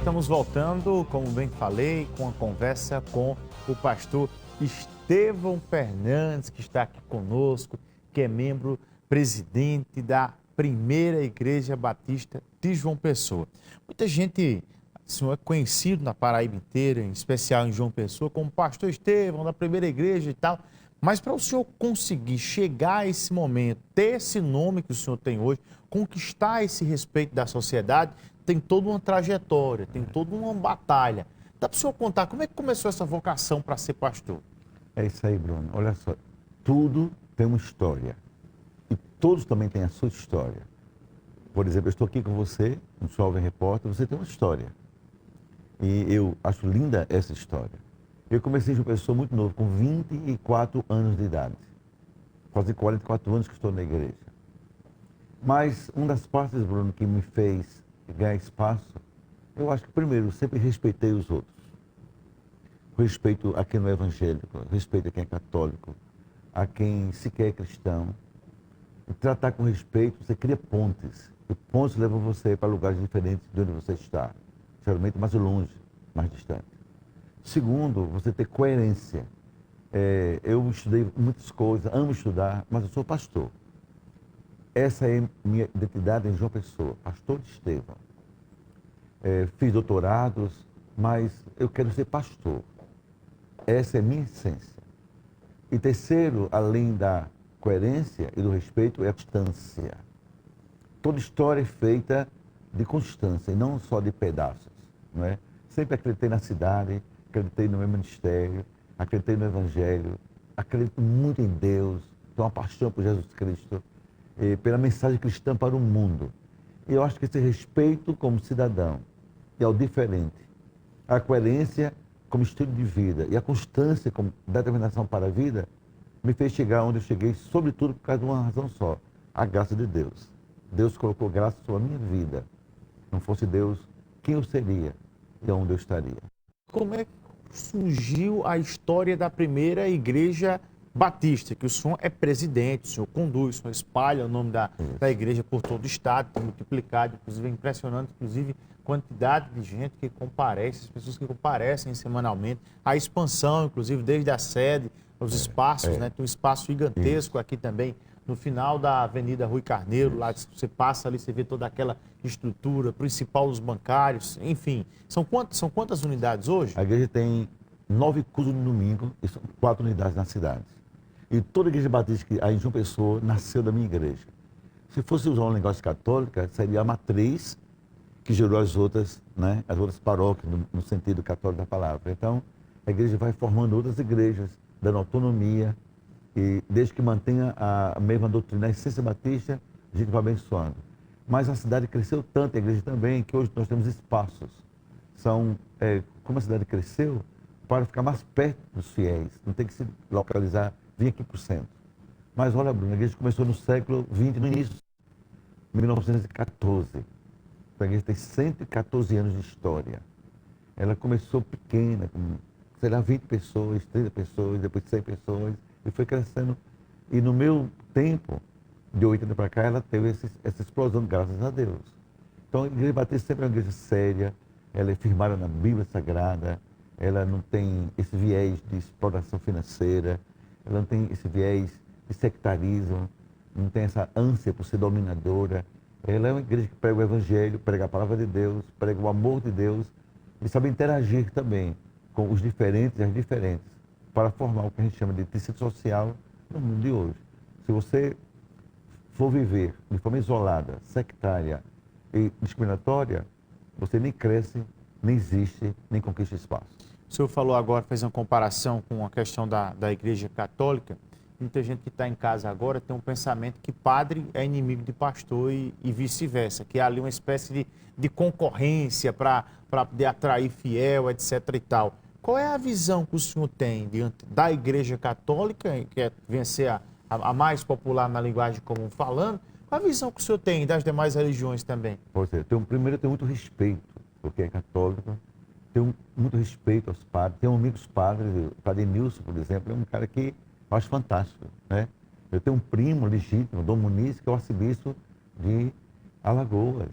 estamos voltando, como bem falei, com a conversa com o pastor Estevão Fernandes, que está aqui conosco, que é membro presidente da Primeira Igreja Batista de João Pessoa. Muita gente, o senhor é conhecido na Paraíba inteira, em especial em João Pessoa, como pastor Estevão da Primeira Igreja e tal. Mas para o senhor conseguir chegar a esse momento, ter esse nome que o senhor tem hoje, conquistar esse respeito da sociedade, tem toda uma trajetória, tem toda uma batalha. Dá para o senhor contar como é que começou essa vocação para ser pastor? É isso aí, Bruno. Olha só, tudo tem uma história. E todos também têm a sua história. Por exemplo, eu estou aqui com você, um jovem repórter, você tem uma história. E eu acho linda essa história. Eu comecei de uma pessoa muito nova, com 24 anos de idade. Quase 44 anos que estou na igreja. Mas uma das partes, Bruno, que me fez ganhar espaço, eu acho que primeiro, eu sempre respeitei os outros. Respeito a quem não é evangélico, respeito a quem é católico, a quem sequer é cristão. E tratar com respeito, você cria pontes. E pontes levam você para lugares diferentes de onde você está. Geralmente mais longe, mais distante. Segundo, você ter coerência. Eu estudei muitas coisas, amo estudar, mas eu sou pastor. Essa é minha identidade em João Pessoa, pastor Estevão. Fiz doutorados, mas eu quero ser pastor. Essa é a minha essência. E terceiro, além da coerência e do respeito, é a constância. Toda história é feita de constância, e não só de pedaços. Não é? Sempre acreditei na cidade, acreditei no meu ministério, acreditei no Evangelho, acredito muito em Deus, tenho uma paixão por Jesus Cristo, pela mensagem cristã para o mundo. E eu acho que esse respeito como cidadão e ao diferente, a coerência como estilo de vida e a constância como determinação para a vida, me fez chegar onde eu cheguei, sobretudo por causa de uma razão só, a graça de Deus. Deus colocou graça sobre a minha vida. Não fosse Deus, quem eu seria e onde eu estaria? Como é que surgiu a história da Primeira Igreja Batista, que o senhor é presidente, o senhor conduz, o senhor espalha o nome da igreja por todo o estado, tem multiplicado, inclusive é impressionante, inclusive, a quantidade de gente que comparece, as pessoas que comparecem semanalmente, a expansão, inclusive, desde a sede, os espaços, né? Tem um espaço gigantesco aqui também, no final da Avenida Rui Carneiro, lá você passa ali, você vê toda aquela estrutura, principal dos bancários, enfim. São quantas unidades hoje? A igreja tem 9 cultos no domingo e são 4 unidades na cidade. E toda a igreja batista que aí em João Pessoa nasceu da minha igreja. Se fosse usar um negócio católica, seria a matriz que gerou as outras, né, as outras paróquias, no sentido católico da palavra. Então, a igreja vai formando outras igrejas, dando autonomia, e desde que mantenha a mesma doutrina, a essência batista, a gente vai abençoando. Mas a cidade cresceu tanto, a igreja também, que hoje nós temos espaços. Como a cidade cresceu, para ficar mais perto dos fiéis, não tem que se localizar, vir aqui para o centro. Mas olha, Bruno, a igreja começou no século XX, no início, em 1914. A igreja tem 114 anos de história. Ela começou pequena, com, sei lá, 20 pessoas, 30 pessoas, depois 100 pessoas, e foi crescendo. E no meu tempo, de 80 para cá, ela teve essa explosão, graças a Deus. Então, a Igreja Batista sempre é uma igreja séria, ela é firmada na Bíblia Sagrada, ela não tem esse viés de exploração financeira, ela não tem esse viés de sectarismo, não tem essa ânsia por ser dominadora. Ela é uma igreja que prega o Evangelho, prega a palavra de Deus, prega o amor de Deus e sabe interagir também com os diferentes e as diferentes para formar o que a gente chama de tecido social no mundo de hoje. Se você for viver de forma isolada, sectária e discriminatória, você nem cresce, nem existe, nem conquista espaço. O senhor falou agora, fez uma comparação com a questão da Igreja Católica. Muita gente que está em casa agora tem um pensamento que padre é inimigo de pastor e vice-versa, que há ali uma espécie de concorrência para poder atrair fiel, etc. e tal. Qual é a visão que o senhor tem diante da Igreja Católica, que vem a ser a mais popular na linguagem comum falando? Qual a visão que o senhor tem das demais religiões também? Pois é, primeiro eu tenho muito respeito, porque é católico, tenho muito respeito aos padres, tenho amigos padres, o padre Nilson, por exemplo, é um cara que eu acho fantástico, né? Eu tenho um primo legítimo, Dom Muniz, que é o arcebispo de Alagoas.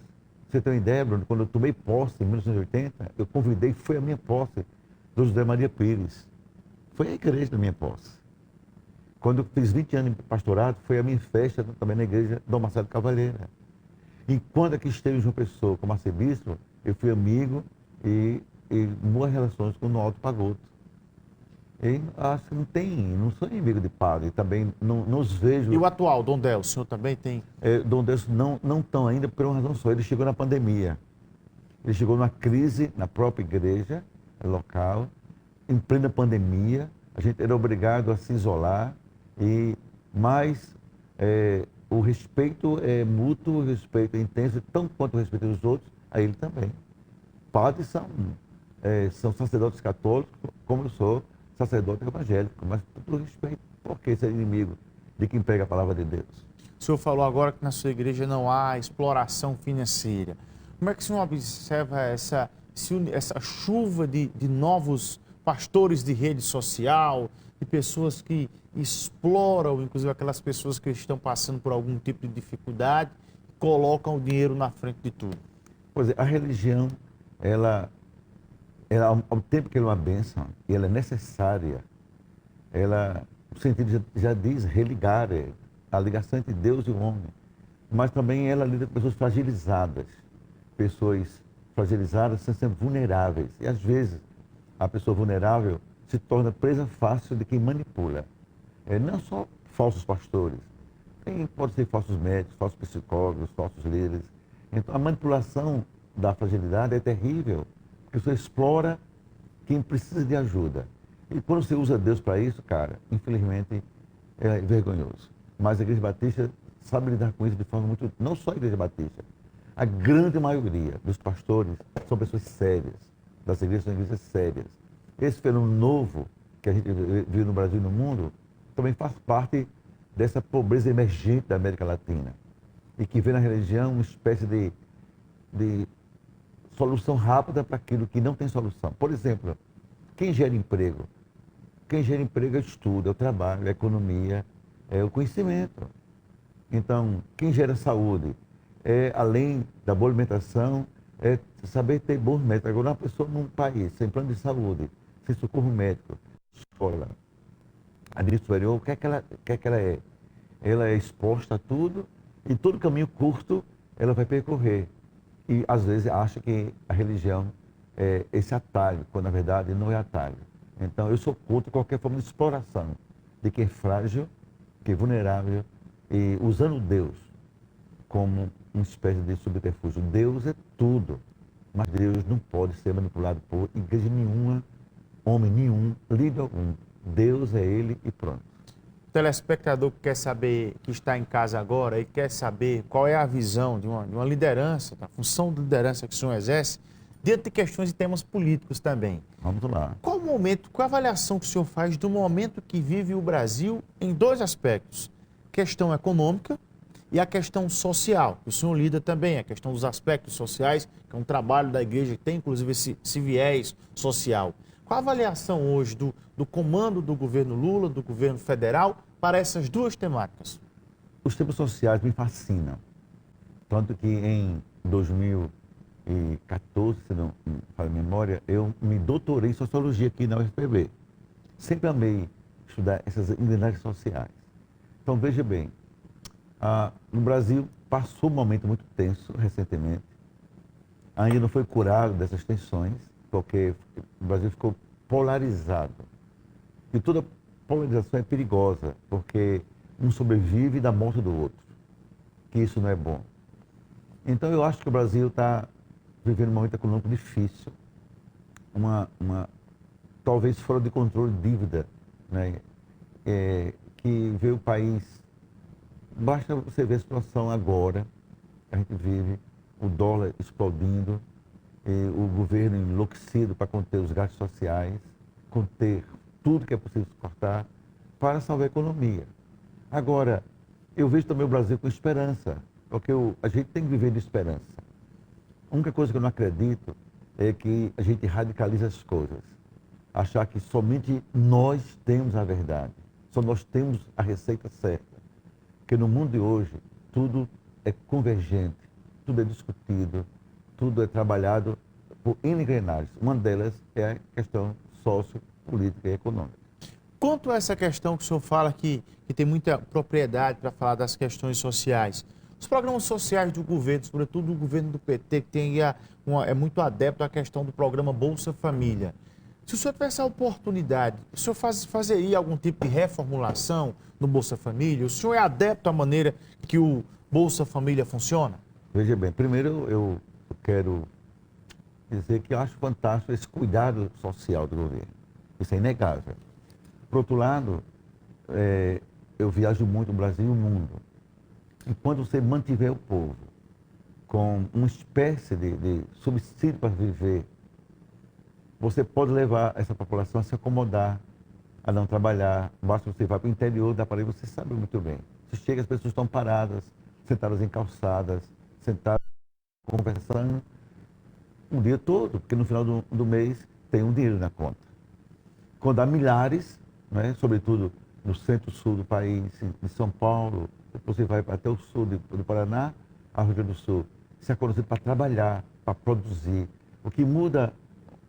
você tem uma ideia, Bruno, quando eu tomei posse em 1980, eu convidei, foi a minha posse, do José Maria Pires. Foi a igreja da minha posse. Quando eu fiz 20 anos de pastorado, foi a minha festa também na igreja Dom Marcelo Cavalheira. E quando aqui esteve em João Pessoa como arcebispo, eu fui amigo e boas relações com o Alto Pagoto. E acho que não sou inimigo de padre, também não os vejo. E o atual, Dom Del, o senhor também tem? Dom Deus não estão ainda por uma razão só. Ele chegou na pandemia. Ele chegou numa crise na própria igreja local, em plena pandemia. A gente era obrigado a se isolar, mas o respeito é mútuo, o respeito é intenso, tanto quanto o respeito dos outros, a ele também. Padres são sacerdotes católicos, como eu sou sacerdote evangélico, mas todo respeito. Por que ser inimigo de quem prega a palavra de Deus? O senhor falou agora que na sua igreja não há exploração financeira. Como é que o senhor observa essa chuva de novos pastores de rede social, de pessoas que exploram, inclusive aquelas pessoas que estão passando por algum tipo de dificuldade, colocam o dinheiro na frente de tudo? Pois é, a religião, ela ao tempo que ela é uma bênção e ela é necessária, o sentido já diz religare, a ligação entre Deus e o homem. Mas também ela lida com pessoas fragilizadas são sempre vulneráveis. E às vezes a pessoa vulnerável se torna presa fácil de quem manipula. Não só falsos pastores, pode ser falsos médicos, falsos psicólogos, falsos líderes. Então a manipulação da fragilidade é terrível. A pessoa explora quem precisa de ajuda. E quando você usa Deus para isso, cara, infelizmente é vergonhoso. Mas a Igreja Batista sabe lidar com isso de forma muito... Não só a Igreja Batista. A grande maioria dos pastores são pessoas sérias. Das igrejas são igrejas sérias. Esse fenômeno novo que a gente vive no Brasil e no mundo também faz parte dessa pobreza emergente da América Latina. E que vê na religião uma espécie de solução rápida para aquilo que não tem solução. Por exemplo, quem gera emprego? Quem gera emprego é o estudo, é o trabalho, é a economia, é o conhecimento. Então, quem gera saúde? Além da boa alimentação, é saber ter bons médicos. Agora, uma pessoa num país sem plano de saúde, sem socorro médico, escola, a nível superior, o que é que ela é? Ela é exposta a tudo e todo caminho curto ela vai percorrer. E, às vezes, acha que a religião é esse atalho, quando, na verdade, não é atalho. Então, eu sou contra qualquer forma de exploração de quem é frágil, que é vulnerável, e usando Deus como uma espécie de subterfúgio. Deus é tudo, mas Deus não pode ser manipulado por igreja nenhuma, homem nenhum, líder algum. Deus é Ele e pronto. O telespectador que quer saber, que está em casa agora e quer saber qual é a visão de uma liderança, da função de liderança que o senhor exerce, diante de questões e temas políticos também. Vamos lá. Qual a avaliação que o senhor faz do momento que vive o Brasil em dois aspectos? Questão econômica e a questão social, que o senhor lida também, a questão dos aspectos sociais, que é um trabalho da igreja que tem inclusive esse viés social. Qual a avaliação hoje do comando do governo Lula, do governo federal, para essas duas temáticas? Os temas sociais me fascinam. Tanto que em 2014, se não me falha a memória, eu me doutorei em sociologia aqui na UFPB. Sempre amei estudar essas engrenagens sociais. Então, veja bem, no Brasil passou um momento muito tenso recentemente. Ainda não foi curado dessas tensões, porque o Brasil ficou polarizado. E toda polarização é perigosa, porque um sobrevive da morte do outro, que isso não é bom. Então, eu acho que o Brasil está vivendo um momento econômico difícil, talvez fora de controle de dívida, né? Que vê o país... Basta você ver a situação agora, a gente vive, o dólar explodindo, o governo enlouquecido para conter os gastos sociais, conter tudo que é possível cortar para salvar a economia. Agora, eu vejo também o Brasil com esperança, porque a gente tem que viver de esperança. A única coisa que eu não acredito é que a gente radicaliza as coisas. Achar que somente nós temos a verdade, só nós temos a receita certa. Porque no mundo de hoje, tudo é convergente, tudo é discutido, tudo é trabalhado por engrenagens. Uma delas é a questão sociopolítica e econômica. Quanto a essa questão que o senhor fala que tem muita propriedade para falar das questões sociais, os programas sociais do governo, sobretudo do governo do PT, que tem é muito adepto à questão do programa Bolsa Família. Se o senhor tivesse a oportunidade, o senhor fazeria algum tipo de reformulação no Bolsa Família? O senhor é adepto à maneira que o Bolsa Família funciona? Veja bem, primeiro eu quero dizer que eu acho fantástico esse cuidado social do governo. Isso é inegável. Por outro lado, eu viajo muito o Brasil e o mundo. E quando você mantiver o povo com uma espécie de subsídio para viver, você pode levar essa população a se acomodar, a não trabalhar. Basta você vai para o interior da Paraíba, você sabe muito bem. Você chega, as pessoas estão paradas, sentadas em calçadas, sentadas conversando o dia todo, porque no final do mês tem um dinheiro na conta. Quando há milhares, né, sobretudo no centro-sul do país, em São Paulo, depois você vai até o sul do Paraná, a Rio Grande do Sul, se acordam para trabalhar, para produzir. O que muda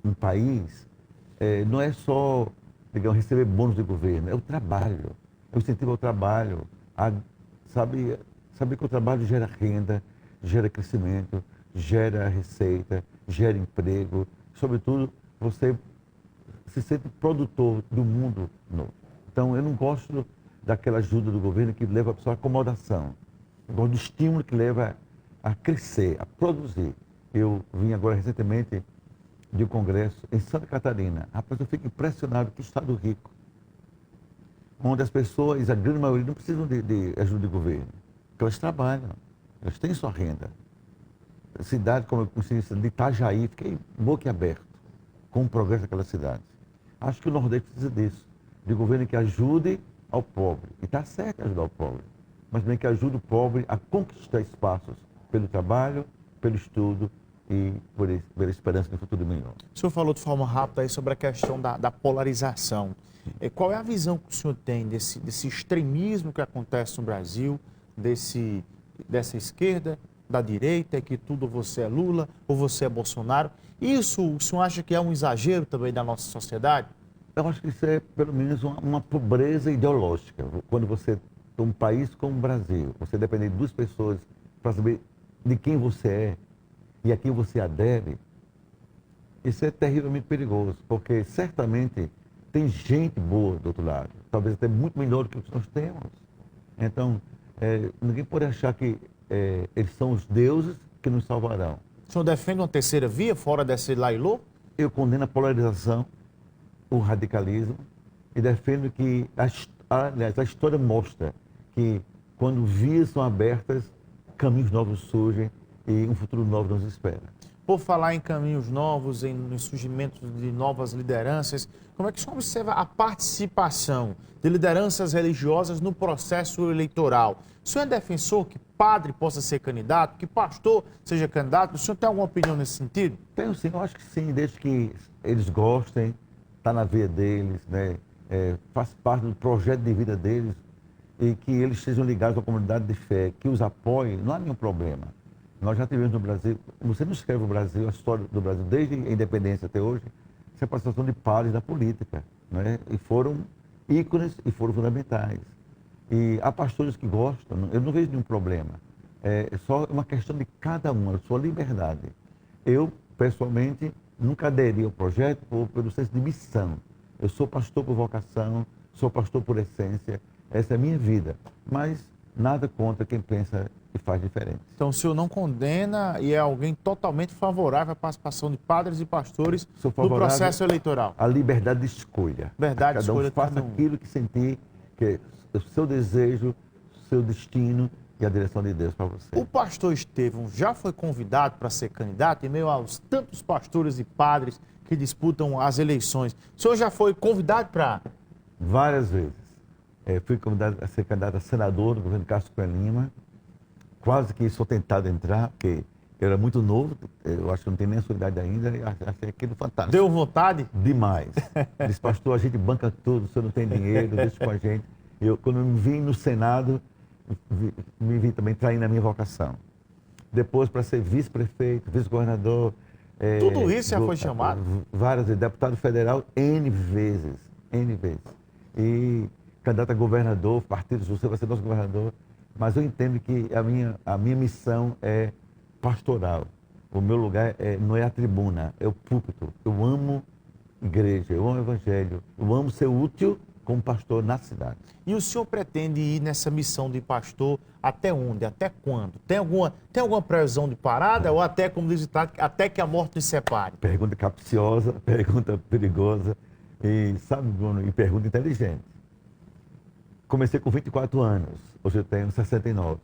um país não é só, digamos, receber bônus do governo, é o trabalho, é o incentivo ao trabalho, saber que o trabalho gera renda, gera crescimento, gera receita, gera emprego, sobretudo você se sente produtor do mundo novo. Então eu não gosto daquela ajuda do governo que leva a pessoa à acomodação, eu gosto do estímulo que leva a crescer, a produzir. Eu vim agora recentemente de um congresso em Santa Catarina. Rapaz, eu fico impressionado que estado rico, onde as pessoas, a grande maioria, não precisam de ajuda do governo, porque elas trabalham, elas têm sua renda. Cidade como eu conheci, de Itajaí, fiquei boquiaberto com o progresso daquela cidade. Acho que o Nordeste precisa disso, de governo que ajude ao pobre. E está certo ajudar o pobre, mas também que ajude o pobre a conquistar espaços pelo trabalho, pelo estudo e pela esperança de um futuro melhor. O senhor falou de forma rápida aí sobre a questão da polarização. Qual é a visão que o senhor tem desse extremismo que acontece no Brasil, dessa esquerda, da direita, que tudo você é Lula ou você é Bolsonaro? Isso o senhor acha que é um exagero também da nossa sociedade? Eu acho que isso é, pelo menos, uma pobreza ideológica. Quando você tem um país como o Brasil, você depende de duas pessoas para saber de quem você é e a quem você adere, isso é terrivelmente perigoso, porque certamente tem gente boa do outro lado, talvez até muito melhor do que o que nós temos. Então, ninguém pode achar que eles são os deuses que nos salvarão. O senhor defende uma terceira via fora desse lailô? Eu condeno a polarização, o radicalismo, e defendo que, aliás, a história mostra que quando vias são abertas, caminhos novos surgem e um futuro novo nos espera. Por falar em caminhos novos, em surgimento de novas lideranças, como é que o senhor observa a participação de lideranças religiosas no processo eleitoral? O senhor é defensor que padre possa ser candidato, que pastor seja candidato? O senhor tem alguma opinião nesse sentido? Tenho sim, eu acho que sim, desde que eles gostem, está na veia deles, né? Faz parte do projeto de vida deles e que eles sejam ligados à comunidade de fé, que os apoie, não há nenhum problema. Nós já tivemos no Brasil, você não escreve o Brasil, a história do Brasil, desde a independência até hoje, essa participação de padres da política, né? E foram ícones e foram fundamentais. E há pastores que gostam, eu não vejo nenhum problema. É só uma questão de cada um, a sua liberdade. Eu, pessoalmente, nunca aderi ao projeto pelo senso de missão. Eu sou pastor por vocação, sou pastor por essência, essa é a minha vida. Mas nada contra quem pensa e faz diferente. Então o senhor não condena e é alguém totalmente favorável à participação de padres e pastores no processo eleitoral? A liberdade de escolha. Verdade, cada um faça aquilo que sentir, que é o seu desejo, o seu destino e a direção de Deus para você. O pastor Estevão já foi convidado para ser candidato em meio aos tantos pastores e padres que disputam as eleições. O senhor já foi convidado para... Várias vezes. Fui convidado a ser candidato a senador no governo Castro Cunha Lima. Quase que sou tentado a entrar, porque eu era muito novo, eu acho que não tenho nem a sua idade ainda, e achei aquilo fantástico. Deu vontade? Demais. Disse, pastor, a gente banca tudo, o senhor não tem dinheiro, deixa com a gente. Quando eu me vi no Senado, me vi também traindo a minha vocação. depois para ser vice-prefeito, vice-governador. Tudo isso já foi chamado? Várias vezes, deputado federal, N vezes, N vezes. E candidato a governador, partido você vai ser nosso governador, mas eu entendo que a minha missão é pastoral. O meu lugar não é a tribuna, é o púlpito. Eu amo igreja, eu amo evangelho, eu amo ser útil como pastor na cidade. E o senhor pretende ir nessa missão de pastor até onde? Até quando? Tem alguma previsão de parada ou até, como diz o ditado, até que a morte nos separe? Pergunta capciosa, pergunta perigosa e, sabe, Bruno, e pergunta inteligente. Comecei com 24 anos, hoje eu tenho 69.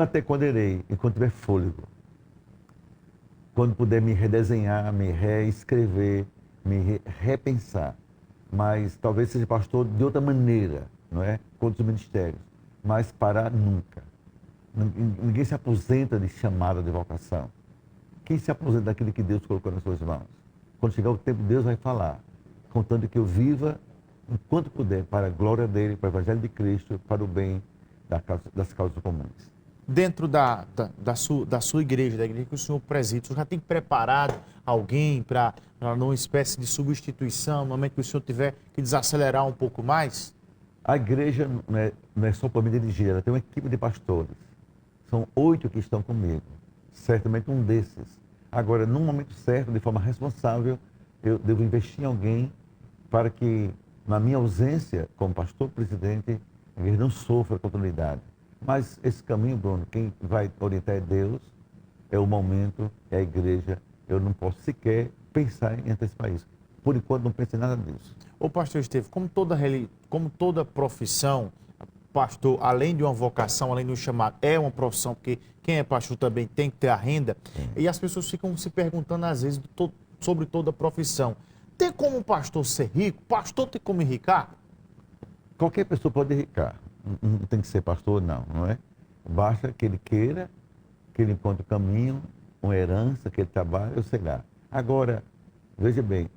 Até quando irei? Enquanto tiver fôlego. Quando puder me redesenhar, me reescrever, me repensar. Mas talvez seja pastor de outra maneira, não é? Com outros ministérios. Mas parar nunca. Ninguém se aposenta de chamada, de vocação. Quem se aposenta daquilo que Deus colocou nas suas mãos? Quando chegar o tempo, Deus vai falar, contando que eu viva enquanto puder, para a glória dele, para o Evangelho de Cristo, para o bem das causas comuns. Dentro da sua igreja, da igreja que o senhor preside, o senhor já tem preparado alguém para uma espécie de substituição, no momento que o senhor tiver que desacelerar um pouco mais? A igreja não é só para me dirigir, ela tem uma equipe de pastores. São 8 que estão comigo, certamente um desses. Agora, num momento certo, de forma responsável, eu devo investir em alguém para que, na minha ausência como pastor-presidente, a igreja não sofra continuidade. Mas esse caminho, Bruno, quem vai orientar é Deus, é o momento, é a igreja. Eu não posso sequer pensar em antecipar isso. Por enquanto, não penso em nada disso. Ô, pastor Estevão, como toda profissão, pastor, além de uma vocação, além de um chamado, é uma profissão, porque quem é pastor também tem que ter a renda. Sim. E as pessoas ficam se perguntando, às vezes, sobre toda profissão. Tem como um pastor ser rico? Pastor tem como enricar? Qualquer pessoa pode enricar. Não tem que ser pastor, não é? Basta que ele queira, que ele encontre o caminho, uma herança, que ele trabalhe, eu sei lá. Agora, veja bem,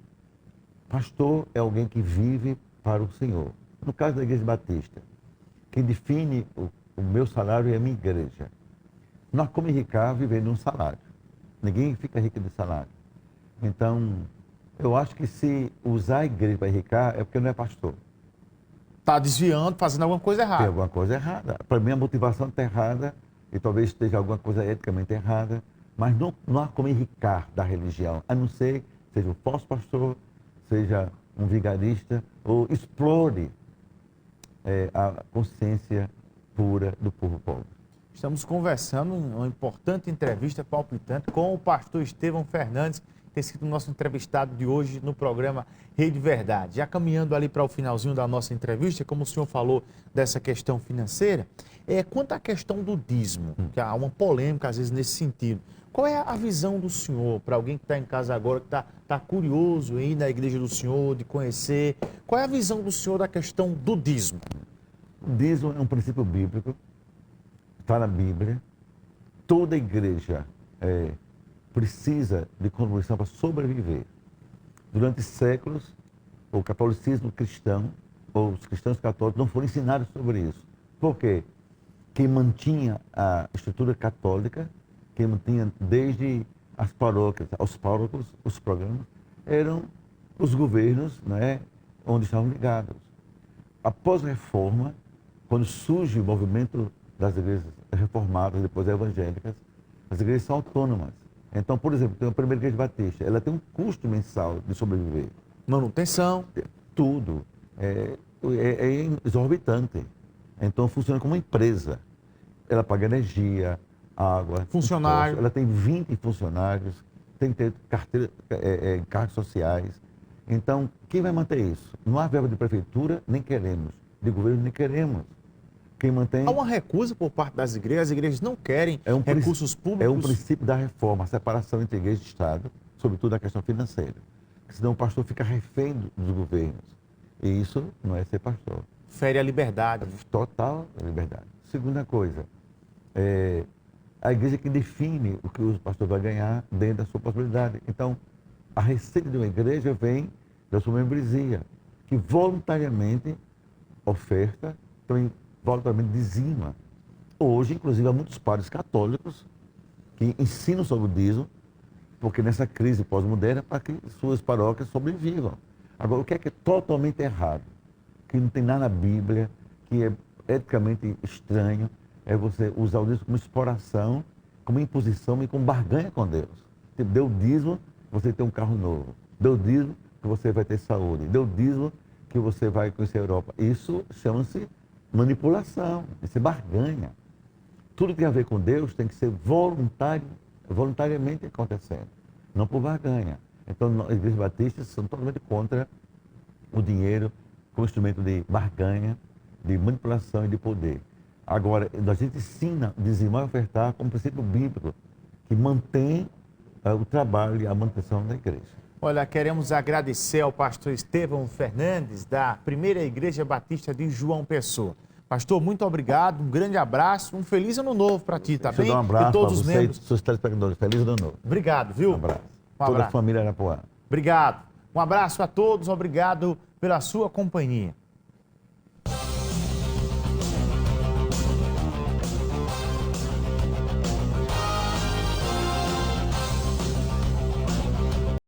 pastor é alguém que vive para o Senhor. No caso da Igreja Batista, quem define o meu salário é a minha igreja. Nós como enricar vivendo um salário. Ninguém fica rico de salário. Então, eu acho que se usar a igreja para enricar é porque não é pastor. Está desviando, fazendo alguma coisa errada. Tem alguma coisa errada. Para mim, a motivação está errada e talvez esteja alguma coisa eticamente errada, mas não há como enricar da religião, a não ser seja um falso pastor, seja um vigarista, ou explore a consciência pura do povo pobre. Estamos conversando uma importante entrevista palpitante com o pastor Estevão Fernandes, tem sido o nosso entrevistado de hoje no programa Rede Verdade. Já caminhando ali para o finalzinho da nossa entrevista, como o senhor falou dessa questão financeira, quanto à questão do dízimo, que há uma polêmica às vezes nesse sentido. Qual é a visão do senhor, para alguém que está em casa agora, que está curioso em ir na igreja do senhor, de conhecer, qual é a visão do senhor da questão do dízimo? O dízimo é um princípio bíblico, está na Bíblia, toda igreja precisa de contribuição para sobreviver. Durante séculos, o catolicismo cristão, ou os cristãos católicos, não foram ensinados sobre isso. Por quê? Quem mantinha a estrutura católica, quem mantinha desde as paróquias aos párocos, os programas, eram os governos, né, onde estavam ligados. Após a reforma, quando surge o movimento das igrejas reformadas, depois evangélicas, as igrejas são autônomas. Então, por exemplo, tem a primeira igreja batista, ela tem um custo mensal de sobreviver. Manutenção. Tudo. É exorbitante. Então, funciona como uma empresa. Ela paga energia, água, funcionário. Impostos. Ela tem 20 funcionários, tem que ter carteira, cargos sociais. Então, quem vai manter isso? Não há verba de prefeitura, nem queremos. De governo, nem queremos. Quem mantém... Há uma recusa por parte das igrejas, as igrejas não querem recursos públicos. É um princípio da reforma, a separação entre igreja e Estado, sobretudo a questão financeira. Senão o pastor fica refém dos governos. E isso não é ser pastor. Fere a liberdade. Total liberdade. Segunda coisa, a igreja que define o que o pastor vai ganhar dentro da sua possibilidade. Então, a receita de uma igreja vem da sua membresia, que voluntariamente oferta, também voluntariamente dizima. Hoje, inclusive, há muitos padres católicos que ensinam sobre o dízimo, porque nessa crise pós-moderna, para que suas paróquias sobrevivam. Agora, o que é totalmente errado, que não tem nada na Bíblia, que é eticamente estranho, é você usar o dízimo como exploração, como imposição e como barganha com Deus. Tipo, deu dízimo, você tem um carro novo. Deu dízimo, que você vai ter saúde. Deu dízimo, que você vai conhecer a Europa. Isso chama-se manipulação, isso é barganha. Tudo que tem a ver com Deus tem que ser voluntariamente acontecendo, não por barganha. Então, as igrejas batistas são totalmente contra o dinheiro como instrumento de barganha, de manipulação e de poder. Agora, a gente ensina a dizimar e ofertar como princípio bíblico, que mantém o trabalho e a manutenção da igreja. Olha, queremos agradecer ao pastor Estevão Fernandes, da Primeira Igreja Batista de João Pessoa. Pastor, muito obrigado, um grande abraço, um feliz ano novo para ti, tá bem? Um abraço e todos os para você membros. e seus telespectadores. Feliz ano novo. Obrigado, viu? Um abraço. Um Toda abraço. a família Arapuã. Obrigado. Um abraço a todos, obrigado pela sua companhia.